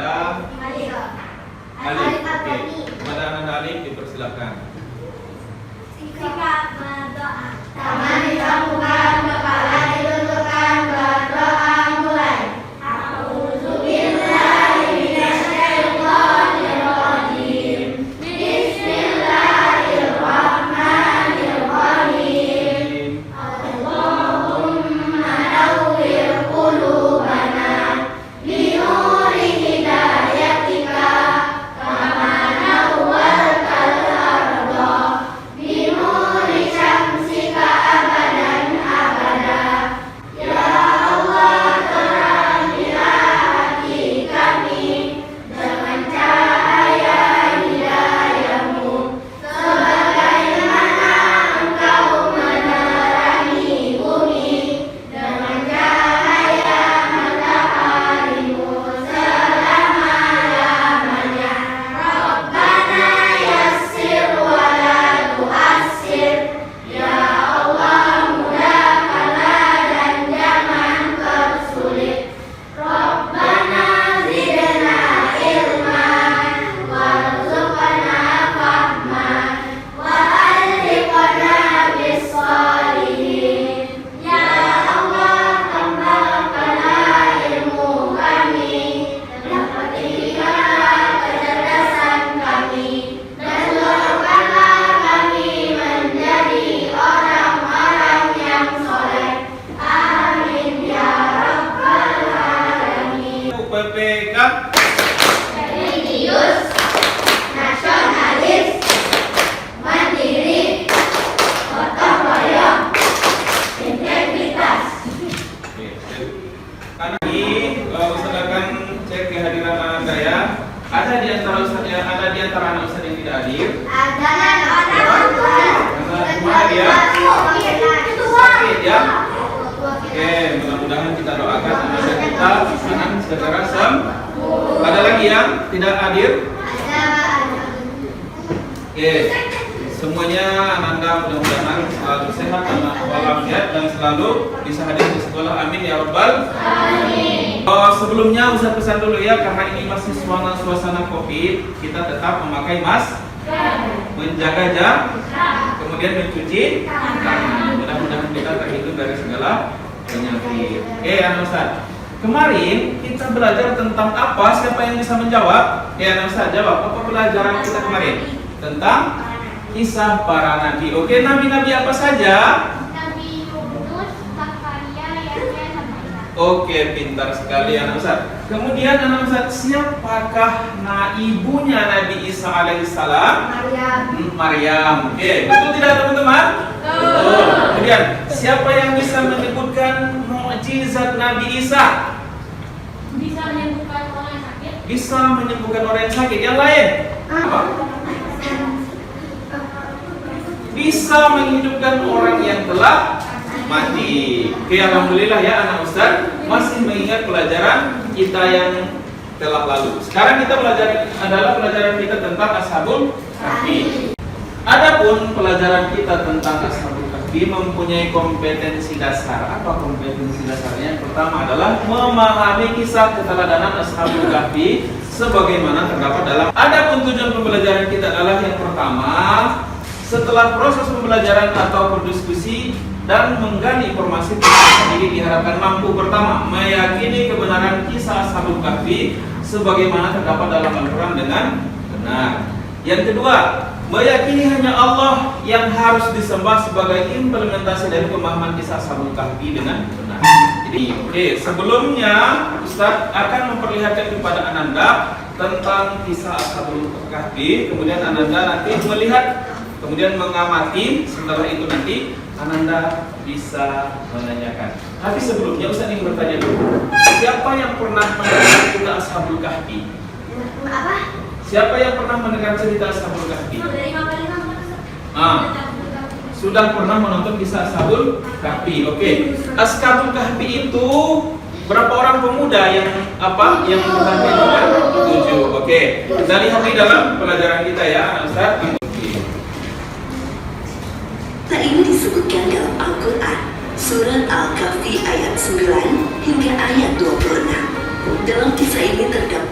Ananda Alif. Oke, kepada Ananda Alif dipersilakan. Sikap berdoa. Tangan disambungkan, kepala ditundukkan, berdoa mulai. A'udzubillahi minasyaitonir rajim. Bismillahirrahmanirrahim. Allahumma nawwir qulubana binuri hidayatika kama nawwartal arda binuri syamsika abadan abada. Ya Allah, terangilah hati kami dengan cahaya hidayahmu, sebagaimana Engkau menerangi bumi dengan cahaya mataharimu selama-lamanya. Rabbana yassir wa la tu'assir. Ya Allah, mudahkanlah dan jangan persulit. Rabbana zidna ilman warzuqna fahman wa alhiqna bis-shalihin. Ya Allah, tambahkanlah ilmu kami, dapatkanlah kecerdasan kami, dan golongkanlah kami menjadi orang-orang yang soleh. Amin ya rabbal alamin. UPPK Religius, nasionalis, mandiri, gotong royong, integritas. Oke, anak ini Ustaz akan cek kehadiran Ananda ya. Ada di antara anak Ustaz yang tidak hadir. Adalah orang tua. Karena dia sakit ya. Oke, mudah-mudahan kita doakan Ananda kita senang segera sembuh. Ada lagi yang tidak hadir? Oke, semuanya Ananda mudah-mudahan selalu sehat walafiat dan selalu bisa hadir di sekolah. Amin ya rabbal. Sebelumnya Ustaz pesan dulu ya, karena ini masih suasana Covid, kita tetap memakai masker, menjaga jarak, kemudian mencuci tangan. Mudah-mudahan kita terhindar dari segala penyakit. Oke, anak Ustaz. Kemarin kita belajar tentang apa? Siapa yang bisa menjawab? Ya, anak Ustaz jawab. Apa pelajaran kita kemarin? Tentang kisah para nabi. Oke, nabi-nabi apa saja? Nabi Yunus, Zakaria, Yahya, sama Isa. Oke, pintar sekali anak Ustaz. Kemudian anak Ustaz, siapakah ibunya Nabi Isa alaihissalam? Maryam. Oke, betul tidak teman-teman? Betul. Kemudian, siapa yang bisa menyebutkan mukjizat Nabi Isa? Bisa menyembuhkan orang yang sakit. Bisa menyembuhkan orang yang sakit. Yang lain? Apa? Bisa menghidupkan orang yang telah mati. Oke, alhamdulillah ya anak Ustaz masih mengingat pelajaran kita yang telah lalu. Sekarang kita belajar adalah pelajaran kita tentang Ashabul Kahfi. Adapun pelajaran kita tentang Ashabul Kahfi mempunyai kompetensi dasar. Apa kompetensi dasarnya? Yang pertama adalah memahami kisah keteladanan Ashabul Kahfi sebagaimana terdapat dalam. Adapun tujuan pembelajaran kita adalah yang pertama, setelah proses pembelajaran atau berdiskusi dan menggali informasi ini diharapkan mampu pertama meyakini kebenaran kisah Ashabul Kahfi sebagaimana terdapat dalam Al-Quran dengan benar. Yang kedua, meyakini hanya Allah yang harus disembah sebagai implementasi dari pemahaman kisah Ashabul Kahfi dengan benar. Jadi, sebelumnya Ustaz akan memperlihatkan kepada Ananda tentang kisah Ashabul Kahfi, kemudian Ananda nanti melihat, kemudian mengamati. Setelah itu nanti Ananda bisa menanyakan. Tapi sebelumnya Ustaz ingin bertanya dulu, siapa yang pernah mendengar cerita Ashabul Kahfi? Apa? Siapa yang pernah mendengar cerita Ashabul Kahfi? Dari Mama Sudah pernah menonton kisah Ashabul Kahfi. Oke. Ashabul Kahfi itu berapa orang pemuda yang berhasil? 7. Oke. Kita lihat di dalam pelajaran kita ya, Ustaz. Nah, ini disebutkan dalam Al-Quran, Surat Al-Kahfi ayat 9 hingga ayat 26. Dalam kisah ini terdapat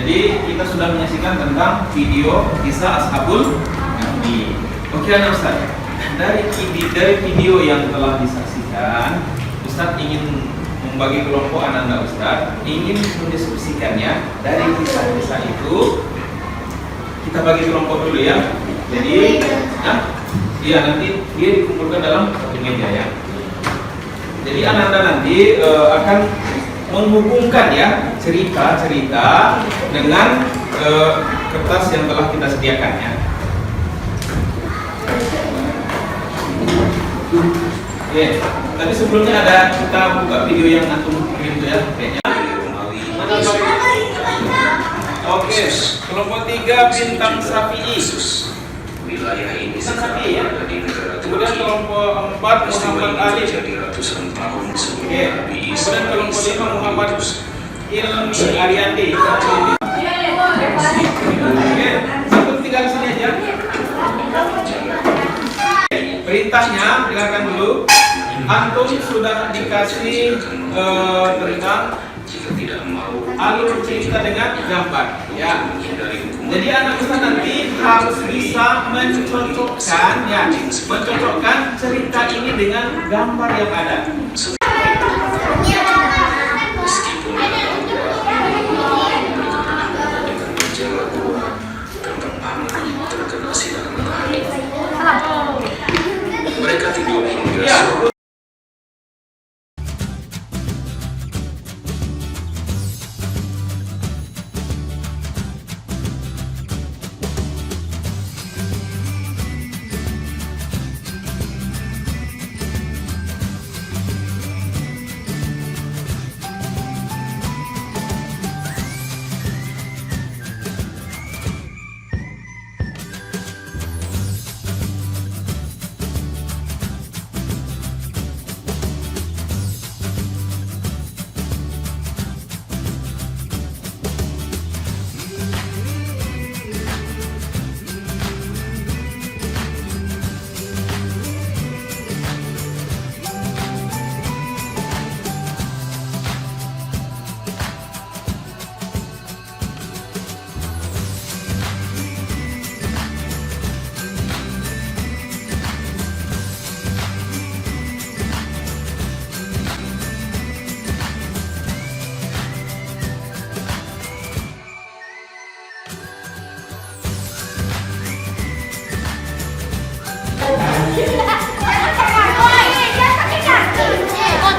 Jadi kita sudah menyaksikan tentang video kisah Ashabul Kahfi. Oke anak Ustaz, dari video yang telah disaksikan, Ustaz ingin membagi kelompok anak-anak Ustaz, ingin mendiskusikannya dari kisah-kisah itu. Kita bagi kelompok dulu ya. Jadi, iya nanti dia dikumpulkan dalam satu meja ya. Jadi anak-anak nanti akan menghubungkan ya cerita-cerita dengan kertas yang telah kita sediakan ya. Oke, tapi sebelumnya kita buka video yang antum kirim itu ya, kayaknya. Oke, kelompok 3 Bintang Syafi'i. Wilayah ini Bintang sekarang Syafi'i ya. berada di negara Kemudian kelompok 4 Muhammad Ali. jadi ratusan tahun sebelum Oke, Nabi Isa kemudian kelompok 5 Muhammad Ilmi Ariandi. Oke, satu tinggal sini aja. Perintahnya, dengarkan dulu. Antum sudah dikasih tentang jika tidak mau alur cerita dengan gambar ya. menghindari hukuman. Jadi anak kita nanti harus bisa mencocokkan cerita ini dengan gambar yang ada. Meskipun dengan menjaga gua tentang paman terkena sinar matahari, mereka tidur hingga Ya. sore.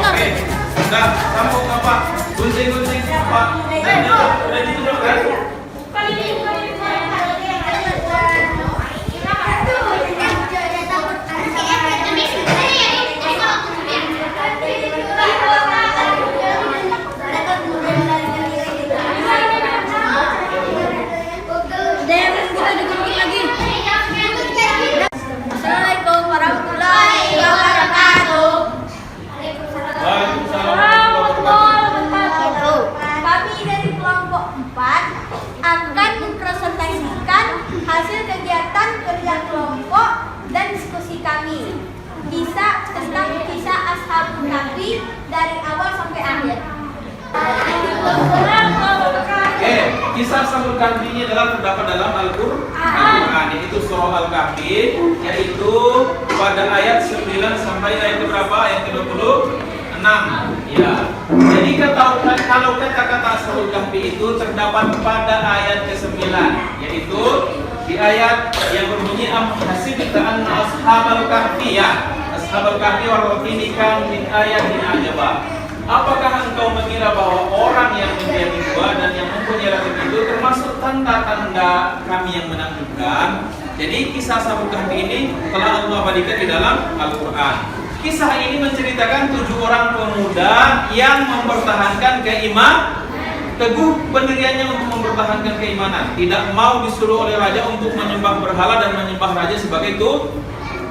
Oke, sudah sambung apa? Gunting apa? Udah ditutup kan? Assalamualaikum warahmatullahi wabarakatuh. Waalaikumsalam warahmatullahi wabarakatuh. Kami dari kelompok 4 akan mempresentasikan hasil kegiatan kerja kelompok dan diskusi kami. Tentang kisah Ashabul Kahfi dari awal sampai akhir. Oke, kisah Ashabul Kahfi ini adalah terdapat dalam Al-Qur'an, yaitu surah Al-Kahfi, yaitu pada ayat 9 sampai ayat berapa? Ayat ke-26. Ya. Jadi kalau kata-kata Ashabul Kahfi itu terdapat pada ayat ke-9, yaitu di ayat yang berbunyi am hasibta anna ashabal kahfi ya. Ashabul Kahfi warqini kan min ayatin ajaba. Apakah engkau mengira bahwa orang yang menjadi dua dan yang mempunyai rambut itu termasuk tanda-tanda kami yang menakjubkan? Jadi kisah Ashabul Kahfi ini telah Allah abadikan di dalam Al-Quran. Kisah ini menceritakan 7 orang pemuda yang mempertahankan keimanan, teguh pendiriannya untuk mempertahankan keimanan, tidak mau disuruh oleh raja untuk menyembah berhala dan menyembah raja sebagai itu.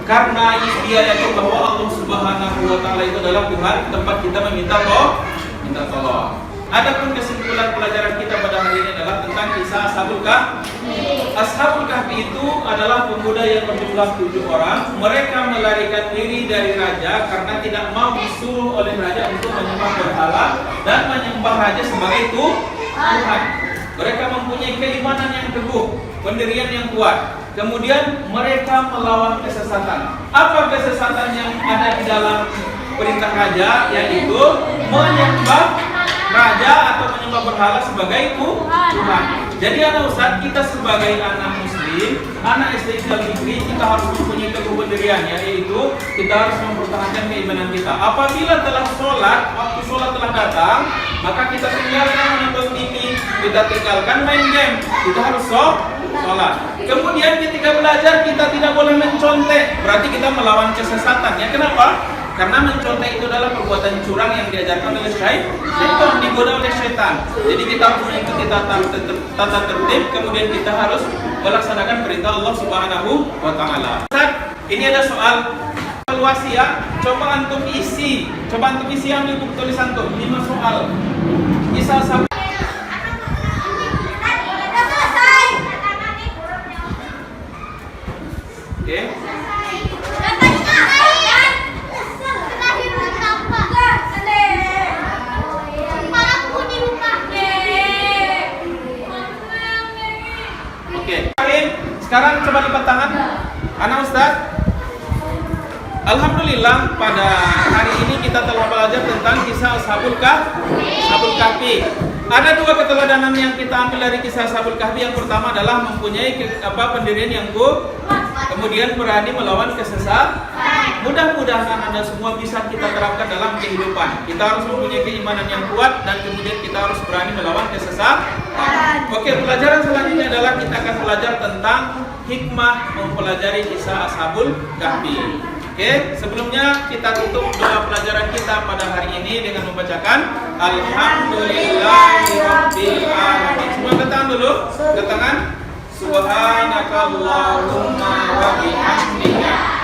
Karena dia yakin bahwa Allah Subhanahu wa Ta'ala itu adalah Tuhan tempat kita meminta tolong. Adapun kesimpulan pelajaran kita pada hari ini adalah tentang kisah Ashabul Kahfi. Ashabul Kahfi itu adalah pemuda yang berjumlah 7 orang. Mereka melarikan diri dari raja karena tidak mau disuruh oleh raja untuk menyembah berhala dan menyembah raja sebagai Tuhan. Mereka mempunyai keimanan yang teguh, pendirian yang kuat. Kemudian mereka melawan kesesatan. Apa kesesatan yang ada di dalam perintah raja? Yaitu menyembah raja atau menyembah berhala sebagai Tuhan. Jadi anak Ustaz, kita sebagai anak muslim, anak istiqlal negeri, kita harus mempunyai teguh pendiriannya, yaitu kita harus mempertahankan keimanan kita. Apabila telah sholat, waktu sholat telah datang, maka kita tinggalkan menonton TV, kita tinggalkan main game, kita harus sholat. Kemudian ketika belajar kita tidak boleh mencontek, berarti kita melawan kesesatan. Ya kenapa? Karena mencontek itu adalah perbuatan curang yang diajarkan oleh syaitan, digoda oleh syaitan. Jadi kita harus mengikuti tata tertib, kemudian kita harus melaksanakan perintah Allah Subhanahu wa taala. Ini ada soal evaluasi ya. Coba antum isi, ambil buku tulisan tuh 5 soal. Kisah sahabat. Oke. Sekarang coba lipat tangan anak Ustaz. Alhamdulillah pada hari ini kita telah belajar tentang kisah Ashabul Kahfi. Ada 2 keteladanan yang kita ambil dari kisah Ashabul Kahfi. Yang pertama adalah mempunyai pendirian yang kuat, kemudian berani melawan kesesatan. Mudah-mudahan Anda semua bisa kita terapkan dalam kehidupan. Kita harus mempunyai keimanan yang kuat dan kemudian kita harus berani melawan kesesatan. Oke, pelajaran selanjutnya adalah kita akan belajar tentang hikmah mempelajari kisah Ashabul Kahfi. Oke, sebelumnya kita tutup doa pelajaran kita pada hari ini dengan membacakan Alhamdulillahirabbil alamin. Semua angkat tangan dulu, angkat tangan. Subhanakallahumma wa bihamdika